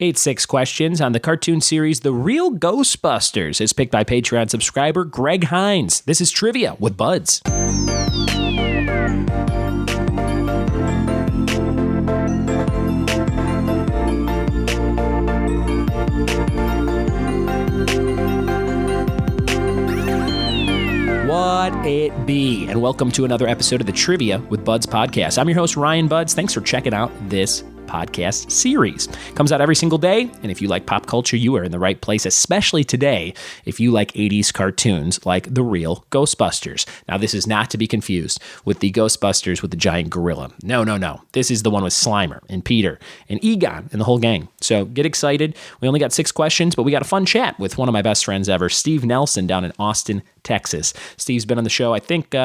86 questions on the cartoon series The Real Ghostbusters is picked by Patreon subscriber Greg Hines. This is Trivia with Buds. What it be? And welcome to another episode of the Trivia with Buds podcast. I'm your host, Ryan Buds. Thanks for checking out this podcast series. Comes out every single day, and if you like pop culture, you are in the right place, especially today if you like 80s cartoons like The Real Ghostbusters. Now, this is not to be confused with the Ghostbusters with the giant gorilla. No. This is the one with Slimer and Peter and Egon and the whole gang. So get excited. We only got 6 questions, but we got a fun chat with one of my best friends ever, Steve Nelson, down in Austin, Texas. Steve's been on the show, I think,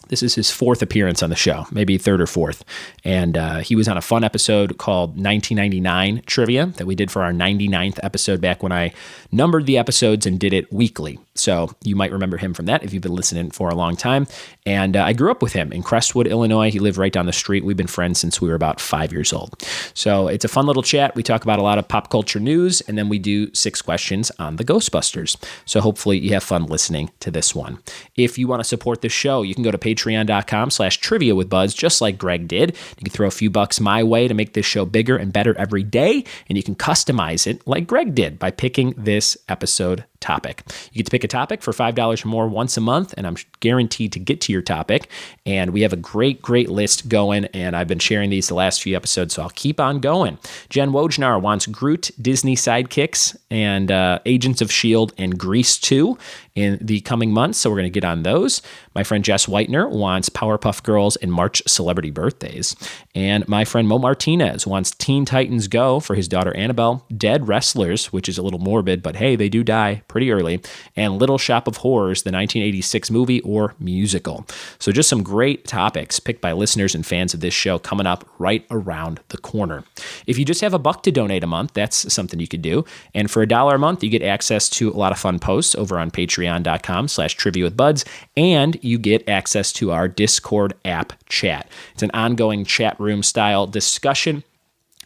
this is his 4th appearance on the show, maybe 3rd or 4th. And he was on a fun episode called 1999 Trivia that we did for our 99th episode back when I numbered the episodes and did it weekly. So you might remember him from that if you've been listening for a long time. And I grew up with him in Crestwood, Illinois. He lived right down the street. We've been friends since we were about 5 years old. So it's a fun little chat. We talk about a lot of pop culture news, and then we do 6 questions on the Ghostbusters. So hopefully you have fun listening to this one. If you want to support this show, you can go to patreon.com/trivia with Buds, just like Greg did. You can throw a few bucks my way to make this show bigger and better every day, and you can customize it like Greg did by picking this episode topic. You get to pick a topic for $5 or more once a month, and I'm guaranteed to get to your topic. And we have a great list going, and I've been sharing these the last few episodes, so I'll keep on going. Jen Wojnar wants Groot, Disney sidekicks, and Agents of S.H.I.E.L.D. and Grease 2 in the coming months, so we're going to get on those. My friend Jess Whitener wants Powerpuff Girls and March celebrity birthdays. And my friend Mo Martinez wants Teen Titans Go for his daughter Annabelle, Dead Wrestlers, which is a little morbid, but hey, they do die pretty early, and Little Shop of Horrors, the 1986 movie or musical. So just some great topics picked by listeners and fans of this show coming up right around the corner. If you just have $1 to donate a month, that's something you could do. And for $1 a month, you get access to a lot of fun posts over on patreon.com/trivia with Buds, and you get access to our Discord app chat. It's an ongoing chat room style discussion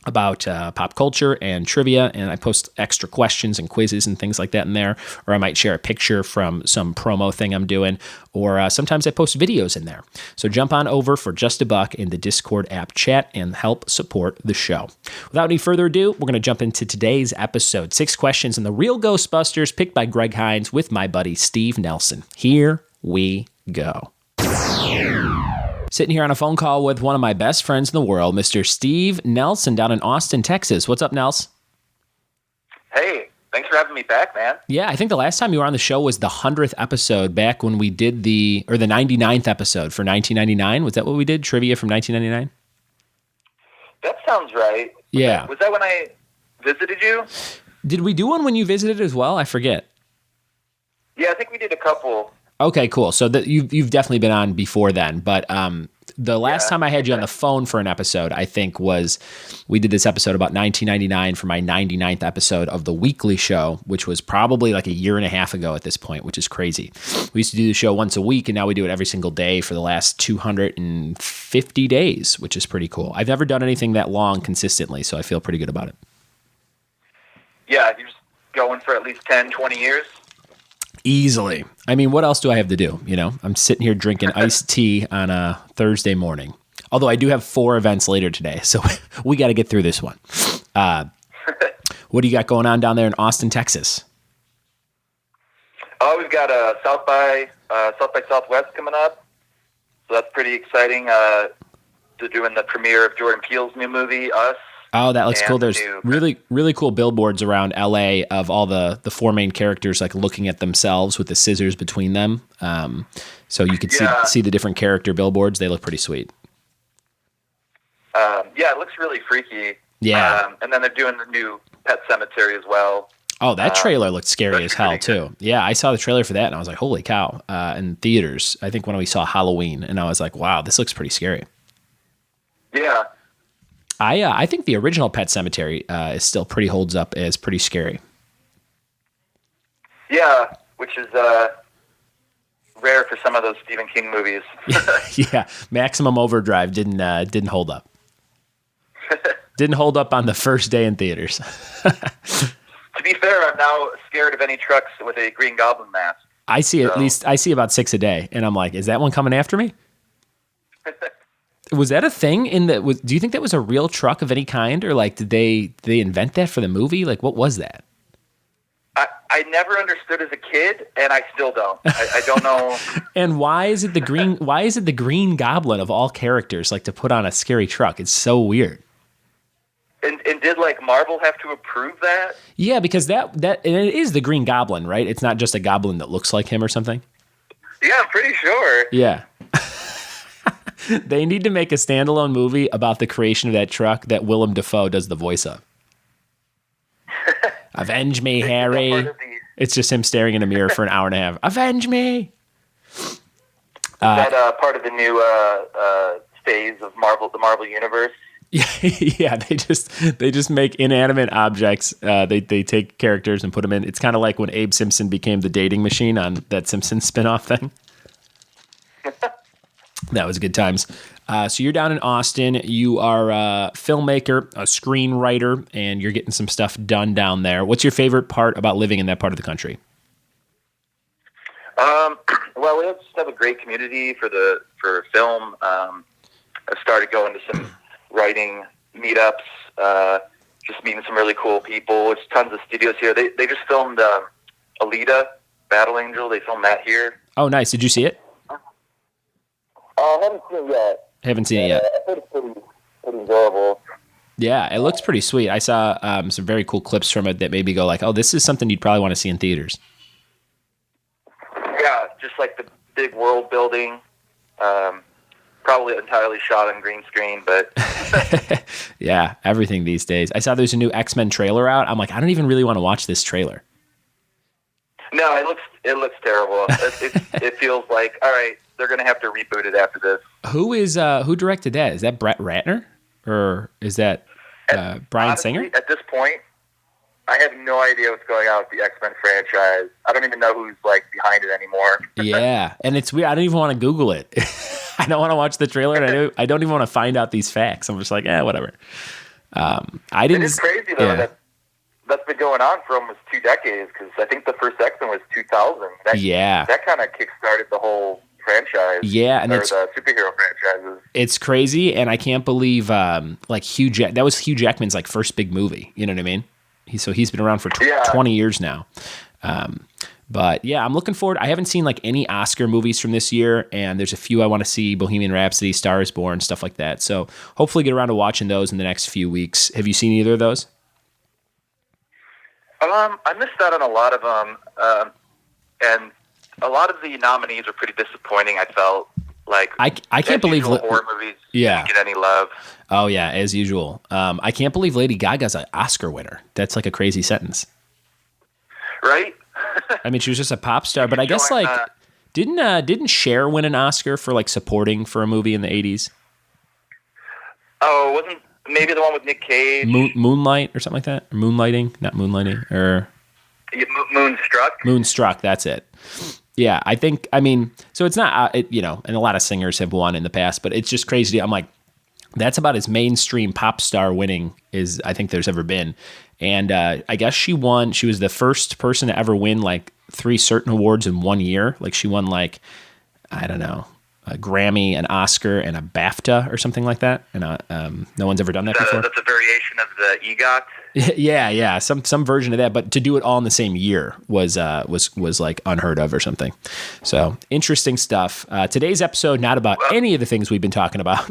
about pop culture and trivia, and I post extra questions and quizzes and things like that in there, or I might share a picture from some promo thing I'm doing, or sometimes I post videos in there. So jump on over for just $1 in the Discord app chat and help support the show. Without any further ado, we're going to jump into today's episode. 6 questions on the Real Ghostbusters picked by Greg Hines with my buddy Steve Nelson. Here we go. Sitting here on a phone call with one of my best friends in the world, Mr. Steve Nelson down in Austin, Texas. What's up, Nels? Hey, thanks for having me back, man. Yeah, I think the last time you were on the show was the 100th episode back when we did the 99th episode for 1999. Was that what we did? Trivia from 1999? That sounds right. Yeah. Was that when I visited you? Did we do one when you visited as well? I forget. Yeah, I think we did a couple. Okay, cool. So you've definitely been on before then, but the last time I had you on the phone for an episode, I think we did this episode about 1999 for my 99th episode of the weekly show, which was probably like a year and a half ago at this point, which is crazy. We used to do the show once a week, and now we do it every single day for the last 250 days, which is pretty cool. I've never done anything that long consistently, so I feel pretty good about it. Yeah, you're just going for at least 10, 20 years? Easily. I mean, what else do I have to do? You know, I'm sitting here drinking iced tea on a Thursday morning. Although I do have 4 events later today, so we got to get through this one. What do you got going on down there in Austin, Texas? Oh, we've got South by Southwest coming up, so that's pretty exciting. They're doing the premiere of Jordan Peele's new movie, Us. Oh, that looks cool. There's really cool billboards around LA of all the 4 main characters like looking at themselves with the scissors between them. So you could see the different character billboards. They look pretty sweet. Yeah, it looks really freaky. Yeah. And then they're doing the new Pet Cemetery as well. Oh, that trailer looked scary as hell too. Yeah, I saw the trailer for that and I was like, holy cow. In theaters, I think when we saw Halloween, and I was like, wow, this looks pretty scary. Yeah. I think the original Pet Cemetery is still holds up as pretty scary. Yeah, which is rare for some of those Stephen King movies. Yeah, Maximum Overdrive didn't hold up. Didn't hold up on the first day in theaters. To be fair, I'm now scared of any trucks with a Green Goblin mask. I see about 6 a day, and I'm like, is that one coming after me? Was that a thing do you think that was a real truck of any kind, or like did they invent that for the movie? Like, what was that? I never understood as a kid, and I still don't. I don't know. And why is it the Green Goblin of all characters, like, to put on a scary truck? It's so weird. And did like Marvel have to approve that? Yeah, because that and it is the Green Goblin, right? It's not just a goblin that looks like him or something. Yeah, I'm pretty sure. Yeah. They need to make a standalone movie about the creation of that truck that Willem Dafoe does the voice of. Avenge me, Harry. It's just him staring in a mirror for an hour and a half. Avenge me. Is that part of the new phase of the Marvel Universe? Yeah, they just make inanimate objects. They take characters and put them in. It's kind of like when Abe Simpson became the dating machine on that Simpsons spinoff thing. That was good times. So you're down in Austin. You are a filmmaker, a screenwriter, and you're getting some stuff done down there. What's your favorite part about living in that part of the country? Well, we just have a great community for film. I started going to some writing meetups, just meeting some really cool people. There's tons of studios here. They just filmed Alita, Battle Angel. They filmed that here. Oh, nice. Did you see it? I haven't seen it yet. Haven't seen it yet. I think it's pretty enjoyable. Yeah, it looks pretty sweet. I saw some very cool clips from it that made me go like, oh, this is something you'd probably want to see in theaters. Yeah, just like the big world building. Probably entirely shot on green screen, but... Yeah, everything these days. I saw there's a new X-Men trailer out. I'm like, I don't even really want to watch this trailer. No, it looks terrible. It feels like, all right, they're going to have to reboot it after this. Who directed that? Is that Brett Ratner? Or is that Bryan honestly, Singer? At this point, I have no idea what's going on with the X-Men franchise. I don't even know who's like behind it anymore. Yeah, and it's weird. I don't even want to Google it. I don't want to watch the trailer. And I don't even want to find out these facts. I'm just like, whatever. I didn't. It is crazy though that's been going on for almost 2 decades, because I think the first X-Men was 2000. That kind of kickstarted the whole franchise. Yeah, and the superhero franchises. It's crazy, and I can't believe like that was Hugh Jackman's like first big movie. You know what I mean? He's been around for 20 years now. But yeah, I'm looking forward. I haven't seen like any Oscar movies from this year, and there's a few I want to see: Bohemian Rhapsody, Star Is Born, stuff like that. So hopefully get around to watching those in the next few weeks. Have you seen either of those? I missed out on a lot of them, and a lot of the nominees were pretty disappointing. I felt like I can't believe horror movies didn't get any love. Oh yeah, as usual. I can't believe Lady Gaga's an Oscar winner. That's like a crazy sentence, right? I mean, she was just a pop star, but I guess like didn't Cher win an Oscar for like supporting for a movie in the 80s? Oh, wasn't maybe the one with Nick Cage? Moonlight or something like that? Or Moonlighting? Not Moonlighting. Or Moonstruck? Moonstruck, that's it. Yeah, so it's not, and a lot of singers have won in the past, but it's just crazy. I'm like, that's about as mainstream pop star winning as I think there's ever been. And I guess she was the first person to ever win like 3 certain awards in 1 year. Like she won like, I don't know, a Grammy, an Oscar, and a BAFTA or something like that. And no one's ever done that before. That's a variation of the EGOT. Yeah, some version of that. But to do it all in the same year was like unheard of or something. So interesting stuff. Today's episode not about any of the things we've been talking about.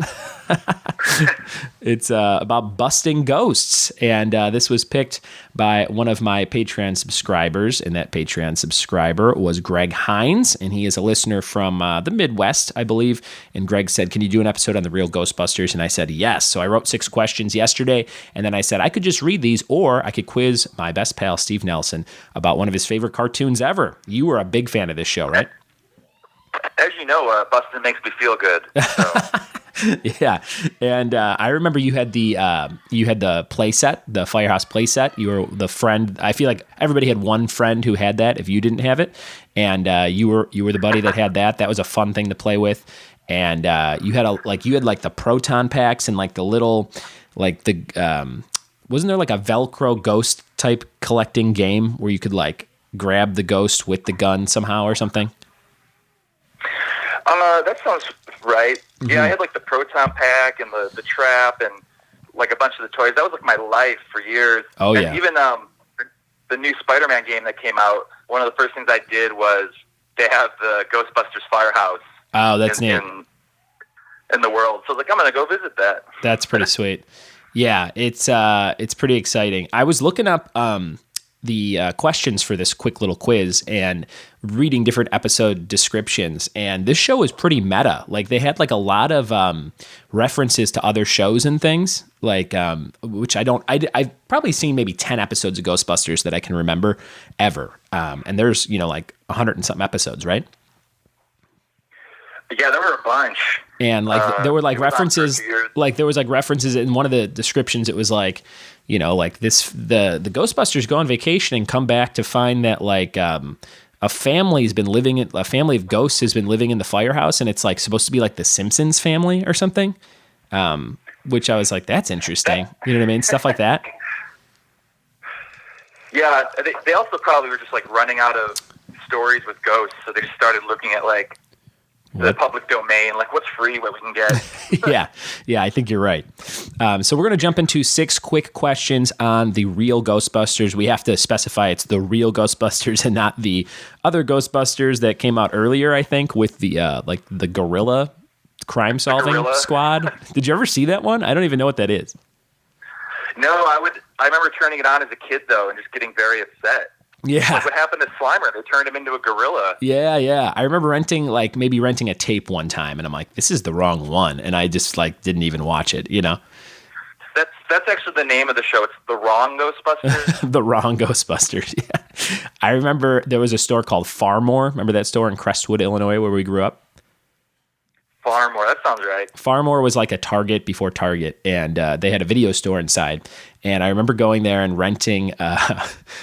It's about busting ghosts, and this was picked by one of my Patreon subscribers, and that Patreon subscriber was Greg Hines, and he is a listener from the Midwest, I believe. And Greg said, "Can you do an episode on the real Ghostbusters?" And I said, yes. So I wrote 6 questions yesterday, and then I said I could just read these, or I could quiz my best pal Steve Nelson about one of his favorite cartoons ever. You were a big fan of this show, right? As you know, busting makes me feel good. So. Yeah, and I remember you had the play set, the Firehouse play set. You were the friend. I feel like everybody had one friend who had that if you didn't have it, and you were the buddy that had that. That was a fun thing to play with, and you had like the proton packs and like the little like the wasn't there like a Velcro ghost type collecting game where you could like grab the ghost with the gun somehow or something? That sounds right. Mm-hmm. Yeah, I had like the proton pack and the trap and like a bunch of the toys. That was like my life for years. Oh, and yeah. Even the new Spider-Man game that came out, one of the first things I did was they have the Ghostbusters firehouse. Oh, that's neat. In the world. So I was like, I'm going to go visit that. That's pretty sweet. Yeah, it's pretty exciting. I was looking up the questions for this quick little quiz and reading different episode descriptions, and this show is pretty meta. Like they had like a lot of references to other shows and things, like which I've probably seen maybe 10 episodes of Ghostbusters that I can remember ever. And there's, like 100 and something episodes, right? Yeah, there were a bunch. And like there were like references, like there was like references in one of the descriptions. It was like, like this, the Ghostbusters go on vacation and come back to find that like a family of ghosts has been living in the firehouse, and it's like supposed to be like the Simpsons family or something. Which I was like, that's interesting. You know what I mean? Stuff like that. Yeah, they also probably were just like running out of stories with ghosts, so they just started looking at like the public domain, like what's free, what we can get. Yeah, I think you're right. So we're going to jump into 6 quick questions on the real Ghostbusters. We have to specify it's the real Ghostbusters and not the other Ghostbusters that came out earlier, I think, with the like the gorilla crime-solving squad. Did you ever see that one? I don't even know what that is. No, I remember turning it on as a kid, though, and just getting very upset. Yeah. Like what happened to Slimer? They turned him into a gorilla. Yeah. I remember renting a tape one time, and I'm like, this is the wrong one. And I just like didn't even watch it, That's actually the name of the show. It's The Wrong Ghostbusters. The Wrong Ghostbusters, yeah. I remember there was a store called Farmore. Remember that store in Crestwood, Illinois, where we grew up? Farmore, that sounds right. Farmore was like a Target before Target, and they had a video store inside. And I remember going there and renting,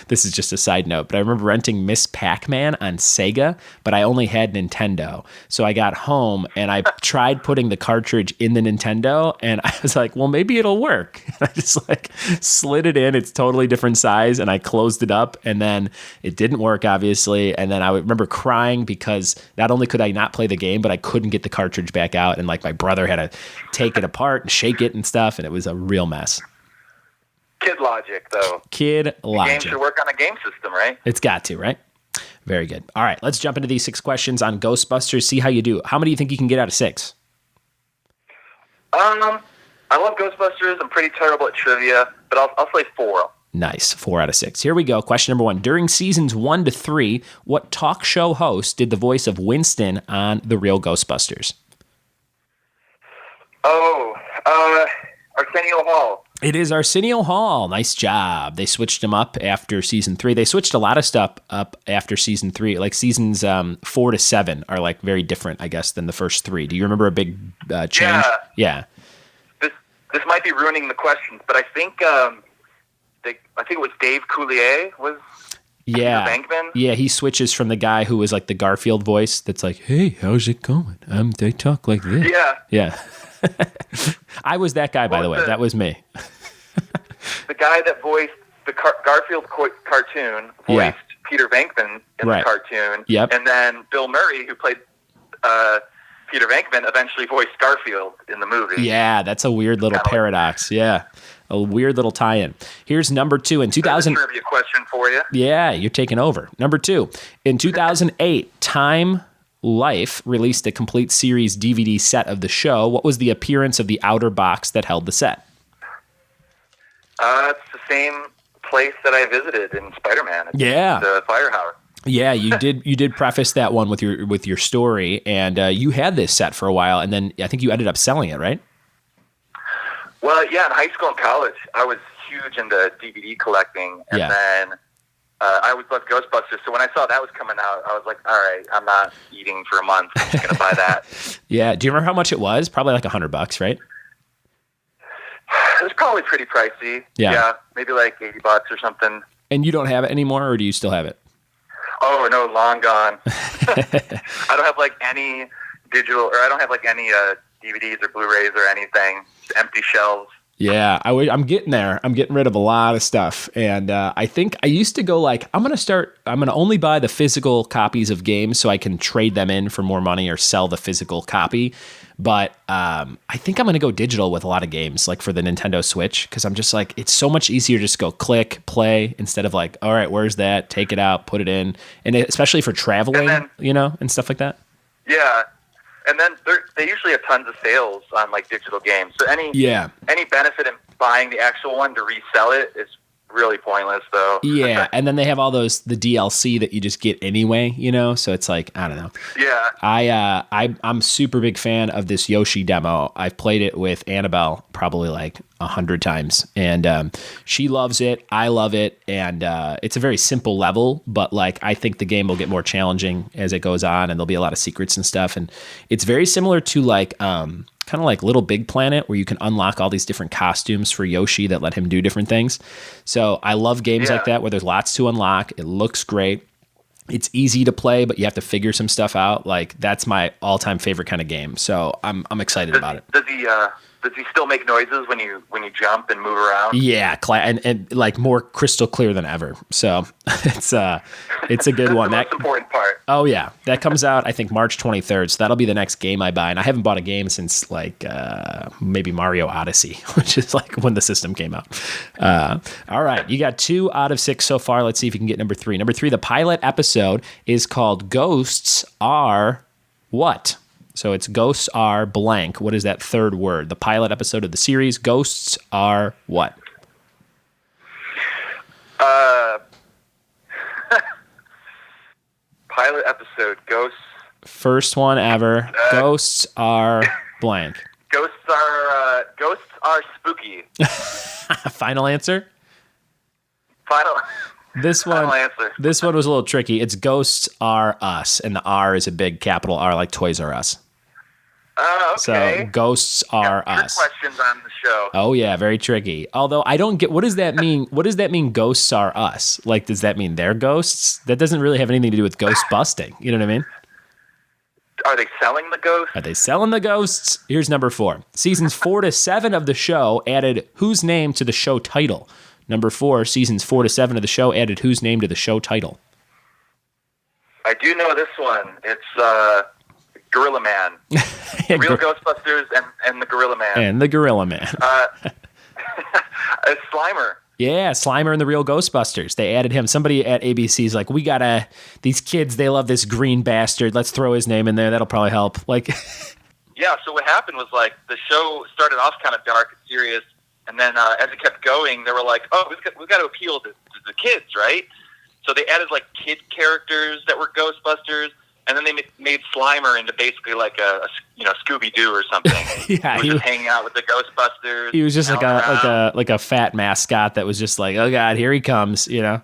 this is just a side note, but I remember renting Miss Pac-Man on Sega, but I only had Nintendo. So I got home and I tried putting the cartridge in the Nintendo, and I was like, well, maybe it'll work. And I just like slid it in. It's totally different size, and I closed it up, and then it didn't work, obviously. And then I remember crying because not only could I not play the game, but I couldn't get the cartridge back out. And like my brother had to take it apart and shake it and stuff, and it was a real mess. Kid logic, though. Kid logic. Games should work on a game system, right? It's got to, right? Very good. All right, let's jump into these 6 questions on Ghostbusters. See how you do. How many do you think you can get out of 6? I love Ghostbusters. I'm pretty terrible at trivia, but I'll say 4. Nice. 4 out of 6. Here we go. Question number 1. During seasons 1 to 3, what talk show host did the voice of Winston on The Real Ghostbusters? Arsenio Hall. It is Arsenio Hall. Nice job. They switched him up after season 3. They switched a lot of stuff up after season 3. Like seasons 4 to 7 are like very different, I guess, than the first 3. Do you remember a big change? Yeah. This might be ruining the questions, but I think it was Dave Coulier was Peter Venkman. Yeah, he switches from the guy who was like the Garfield voice that's like, hey, how's it going? They talk like this. Yeah. I was that guy, by the way. That was me. The guy that voiced the Garfield cartoon voiced Peter Venkman in the cartoon. Yep. And then Bill Murray, who played Peter Venkman, eventually voiced Garfield in the movie. Yeah, that's a weird little paradox. Yeah, a weird little tie-in. Here's number 2. In 2000... That's a trivia question for you. Yeah, you're taking over. Number 2. In 2008, Time Life released a complete series DVD set of the show. What was the appearance of the outer box that held the set? It's the same place that I visited in Spider-Man. Yeah. The firehouse. Yeah, you did preface that one with your story, and you had this set for a while, and then I think you ended up selling it, right? Well, yeah, in high school and college, I was huge into DVD collecting, and then I always loved Ghostbusters, so when I saw that was coming out, I was like, all right, I'm not eating for a month. I'm just going to buy that. Yeah. Do you remember how much it was? Probably like $100, right? It was probably pretty pricey. Yeah. Maybe like $80 or something. And you don't have it anymore, or do you still have it? Oh, no, long gone. I don't have like any digital, or I don't have like any DVDs or Blu-rays or anything. Just empty shelves. Yeah, I'm getting there. I'm getting rid of a lot of stuff. And I think I used to go like, I'm going to only buy the physical copies of games so I can trade them in for more money or sell the physical copy. But I think I'm going to go digital with a lot of games, like for the Nintendo Switch, because I'm just like, it's so much easier just to go click, play, instead of like, all right, where's that? Take it out, put it in. And especially for traveling, and stuff like that. Yeah. And then they usually have tons of sales on like digital games. So any benefit in buying the actual one to resell it is really pointless, though. Yeah, and then they have all the DLC that you just get anyway, So it's like, I don't know. Yeah. I'm super big fan of this Yoshi demo. I've played it with Annabelle probably like 100 times, and she loves it. I love it, and it's a very simple level, but like I think the game will get more challenging as it goes on, and there'll be a lot of secrets and stuff. And it's very similar to like kind of like Little Big Planet, where you can unlock all these different costumes for Yoshi that let him do different things. So I love games like that where there's lots to unlock. It looks great. It's easy to play, but you have to figure some stuff out. Like that's my all-time favorite kind of game. So I'm excited about it. Does he still make noises when you jump and move around? Yeah, and like more crystal clear than ever. So it's a good one. That's the most important part. Oh yeah, that comes out I think March 23rd. So that'll be the next game I buy, and I haven't bought a game since like maybe Mario Odyssey, which is like when the system came out. All right, you got 2 out of 6 so far. Let's see if you can get number 3. Number 3, the pilot episode is called "Ghosts Are What?" So it's Ghosts Are blank. What is that third word? The pilot episode of the series, Ghosts Are what? Pilot episode, Ghosts. First one ever. Ghosts Are blank. Ghosts are spooky. Final answer? Final answer. This one was a little tricky. It's Ghosts Are Us, and the R is a big capital R, like Toys R Us. Oh, okay. So Ghosts Are Us. Questions on the show. Oh yeah, very tricky. Although I don't get, what does that mean? What does that mean? Ghosts are us. Like, does that mean they're ghosts? That doesn't really have anything to do with ghost busting. You know what I mean? Are they selling the ghosts? Are they selling the ghosts? Here's number 4. Seasons 4 to 7 of the show added whose name to the show title. Number 4, seasons 4 to 7 of the show added whose name to the show title. I do know this one. It's Gorilla Man. Real Ghostbusters and the Gorilla Man. And the Gorilla Man. Slimer. Yeah, Slimer and the Real Ghostbusters. They added him. Somebody at ABC's like, these kids, they love this green bastard. Let's throw his name in there. That'll probably help. Like, yeah, so what happened was like the show started off kind of dark and serious, and then as it kept going, they were like, oh, we've got to appeal to the kids, right? So they added like kid characters that were Ghostbusters, and then they made Slimer into basically like a Scooby-Doo or something. Yeah, he was just hanging out with the Ghostbusters. He was just like a fat mascot that was just like, oh god, here he comes, Yeah,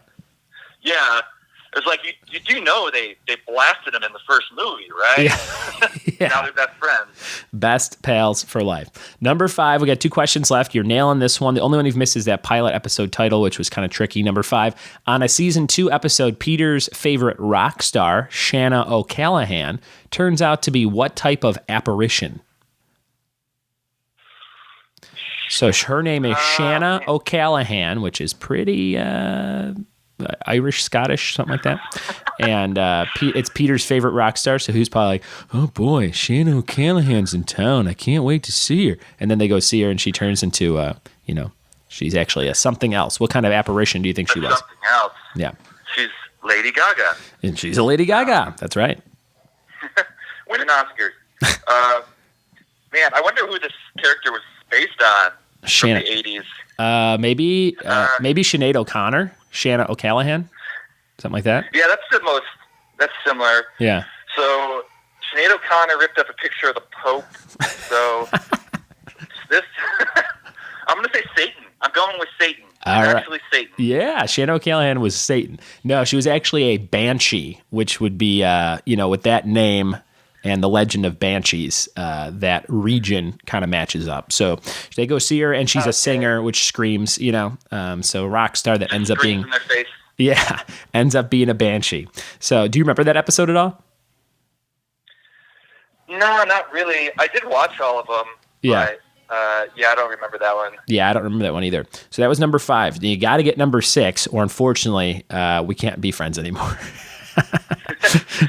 it was like you do know they blasted him in the first movie, right? Yeah. Now they're best friends. Best pals for life. Number 5, we got 2 questions left. You're nailing this one. The only one you've missed is that pilot episode title, which was kind of tricky. Number 5, on a season 2 episode, Peter's favorite rock star, Shanna O'Callaghan, turns out to be what type of apparition? So her name is Shanna O'Callaghan, which is pretty Irish, Scottish, something like that. And it's Peter's favorite rock star, so who's probably like, oh boy, Shanna O'Callaghan's in town. I can't wait to see her. And then they go see her, and she turns into, she's actually a something else. What kind of apparition do you think she was? Something else. Yeah. She's Lady Gaga. And she's a Lady Gaga. That's right. Winning Oscars. Man, I wonder who this character was based on from the 80s. Maybe Sinead O'Connor. Shanna O'Callaghan, something like that. Yeah, that's similar. Yeah. So Sinead O'Connor ripped up a picture of the Pope. So I'm going to say Satan. I'm going with Satan. Actually Satan. Yeah, Shanna O'Callaghan was Satan. No, she was actually a banshee, which would be, with that name and the legend of banshees, that region kind of matches up. So they go see her, and she's a singer, which screams, so rock star that ends up being in their face. Yeah, ends up being a banshee. So do you remember that episode at all? No, not really. I did watch all of them. Yeah. Yeah, I don't remember that one. Yeah, I don't remember that one either. So that was number 5. You got to get number 6, or unfortunately, we can't be friends anymore.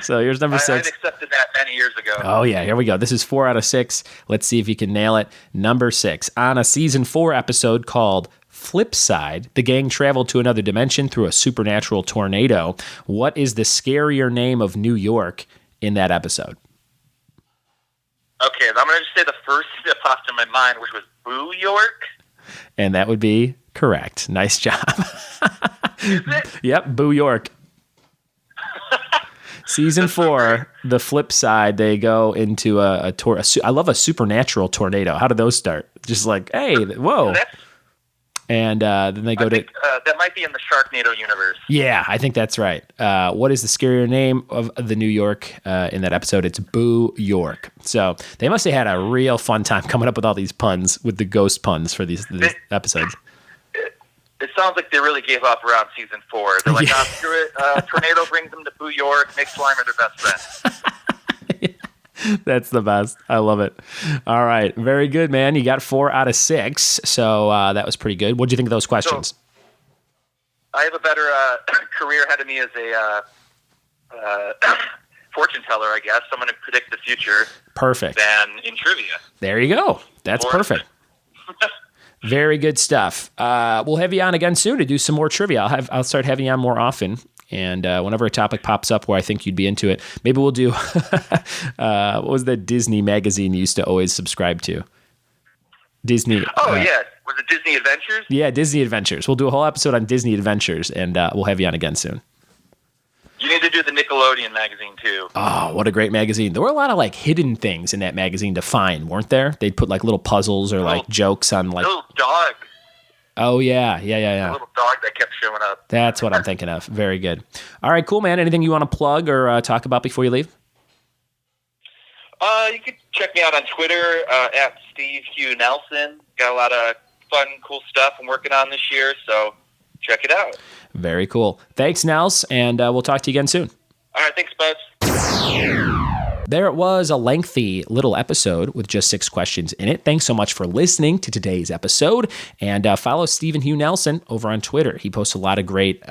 So here's number 6. I accepted that many years ago. Oh, yeah, here we go. This is 4 out of 6. Let's see if you can nail it. Number 6. On a season 4 episode called Flip Side, the gang traveled to another dimension through a supernatural tornado. What is the scarier name of New York in that episode? Okay, I'm going to just say the first that popped in my mind, which was Boo York. And that would be correct. Nice job. Is it? Yep, Boo York. Season 4, the Flip Side, they go into I love a supernatural tornado. How did those start? Just like, hey, whoa. And then they go to... that might be in the Sharknado universe. Yeah, I think that's right. What is the scarier name of the New York in that episode? It's Boo York. So they must have had a real fun time coming up with all these puns, with the ghost puns for these episodes. It sounds like they really gave up around season 4. They're like, screw it. Tornado brings them to Boo York. Nick Slimer, their best friend. That's the best. I love it. All right. Very good, man. You got 4 out of 6. So that was pretty good. What do you think of those questions? So, I have a better career ahead of me as a fortune teller, I guess. Someone to predict the future. Perfect. Than in trivia. There you go. That's perfect. Very good stuff. We'll have you on again soon to do some more trivia. I'll start having you on more often. And whenever a topic pops up where I think you'd be into it, maybe we'll do, what was that Disney magazine you used to always subscribe to? Disney. Oh, yeah. Was it Disney Adventures? Yeah, Disney Adventures. We'll do a whole episode on Disney Adventures, and we'll have you on again soon. You need to do the Nickelodeon magazine, too. Oh, what a great magazine. There were a lot of, like, hidden things in that magazine to find, weren't there? They'd put, like, little puzzles or, like, jokes on, like... Little dog. Oh, yeah. A little dog that kept showing up. That's what I'm thinking of. Very good. All right, cool, man. Anything you want to plug or talk about before you leave? You can check me out on Twitter, at Steve Hugh Nelson. Got a lot of fun, cool stuff I'm working on this year, so check it out. Very cool. Thanks, Nels, and we'll talk to you again soon. All right, thanks, Buzz. There it was, a lengthy little episode with just 6 questions in it. Thanks so much for listening to today's episode. And follow Stephen Hugh Nelson over on Twitter. He posts a lot of great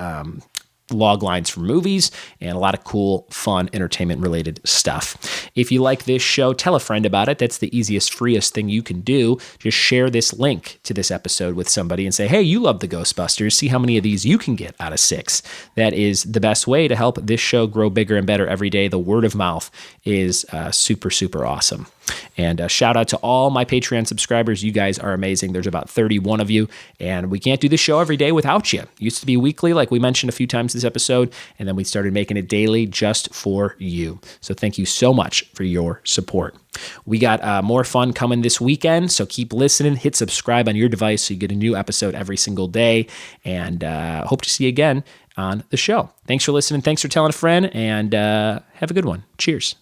log lines for movies and a lot of cool, fun, entertainment-related stuff. If you like this show, tell a friend about it. That's the easiest, freest thing you can do. Just share this link to this episode with somebody and say, hey, you love the Ghostbusters. See how many of these you can get out of 6. That is the best way to help this show grow bigger and better every day. The word of mouth is super, super awesome. And shout out to all my Patreon subscribers. You guys are amazing. There's about 31 of you, and we can't do this show every day without you. It used to be weekly, like we mentioned a few times this episode, and then we started making it daily just for you. So thank you so much for your support. We got more fun coming this weekend, so keep listening. Hit subscribe on your device so you get a new episode every single day, and hope to see you again on the show. Thanks for listening. Thanks for telling a friend, and have a good one. Cheers.